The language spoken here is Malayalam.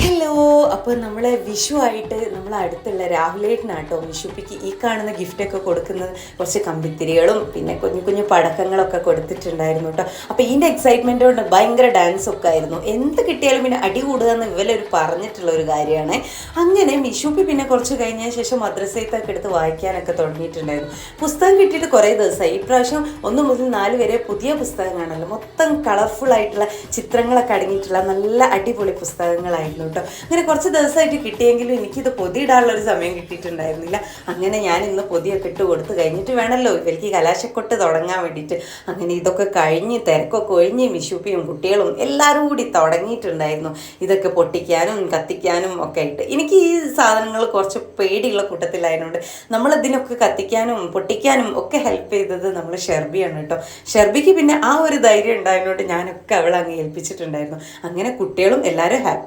ഹലോ. അപ്പോൾ നമ്മൾ വിഷു ആയിട്ട് നമ്മൾ അടുത്തുള്ള രാഹുലേട്ടനാട്ടോ വിഷുപ്പിക്ക് ഈ കാണുന്ന ഗിഫ്റ്റൊക്കെ കൊടുക്കുന്നത്. കുറച്ച് കമ്പിത്തിരികളും പിന്നെ കുഞ്ഞു കുഞ്ഞു പടക്കങ്ങളൊക്കെ കൊടുത്തിട്ടുണ്ടായിരുന്നു കേട്ടോ. അപ്പോൾ ഇതിൻ്റെ എക്സൈറ്റ്മെൻ്റ് കൊണ്ട് ഭയങ്കര ഡാൻസൊക്കെ ആയിരുന്നു. എന്ത് കിട്ടിയാലും പിന്നെ അടി കൂടുക എന്ന് ഇവരൊരു പറഞ്ഞിട്ടുള്ള ഒരു കാര്യമാണ്. അങ്ങനെ വിഷുപ്പി പിന്നെ കുറച്ച് കഴിഞ്ഞ ശേഷം മദ്രസയിലൊക്കെ എടുത്ത് വായിക്കാനൊക്കെ തുടങ്ങിയിട്ടുണ്ടായിരുന്നു. പുസ്തകം കിട്ടിയിട്ട് കുറേ ദിവസമായി. ഇപ്രാവശ്യം 1 മുതൽ 4 വരെ പുതിയ പുസ്തകങ്ങളാണല്ലോ, മൊത്തം കളർഫുൾ ആയിട്ടുള്ള ചിത്രങ്ങളൊക്കെ അടങ്ങിയിട്ടുള്ള നല്ല അടിപൊളി പുസ്തകങ്ങളായിരുന്നു കേട്ടോ. അങ്ങനെ കുറച്ച് ദിവസമായിട്ട് കിട്ടിയെങ്കിലും എനിക്കിത് പൊതിയിടാനുള്ളൊരു സമയം കിട്ടിയിട്ടുണ്ടായിരുന്നില്ല. അങ്ങനെ ഞാൻ ഇന്ന് പൊതിയൊക്കെ ഇട്ട് കൊടുത്ത് കഴിഞ്ഞിട്ട് വേണമല്ലോ ഇവർക്ക് കലാശക്കൊട്ട് തുടങ്ങാൻ വേണ്ടിയിട്ട്. അങ്ങനെ ഇതൊക്കെ കഴിഞ്ഞ് തിരക്കൊക്കെ ഒഴിഞ്ഞ് വിഷുപ്പിയും കുട്ടികളും എല്ലാവരും കൂടി തുടങ്ങിയിട്ടുണ്ടായിരുന്നു ഇതൊക്കെ പൊട്ടിക്കാനും കത്തിക്കാനും ഒക്കെ ആയിട്ട്. എനിക്ക് ഈ സാധനങ്ങൾ കുറച്ച് പേടിയുള്ള കൂട്ടത്തിലായതുകൊണ്ട് നമ്മളിതിനൊക്കെ കത്തിക്കാനും പൊട്ടിക്കാനും ഒക്കെ ഹെൽപ്പ് ചെയ്തത് നമ്മൾ ഷെർബിയാണ് കേട്ടോ. ഷെർബിക്ക് പിന്നെ ആ ഒരു ധൈര്യം ഉണ്ടായതുകൊണ്ട് ഞാനൊക്കെ അവളെ അങ്ങ് ഏൽപ്പിച്ചിട്ടുണ്ടായിരുന്നു. അങ്ങനെ കുട്ടികളും എല്ലാവരും ഹാപ്പി.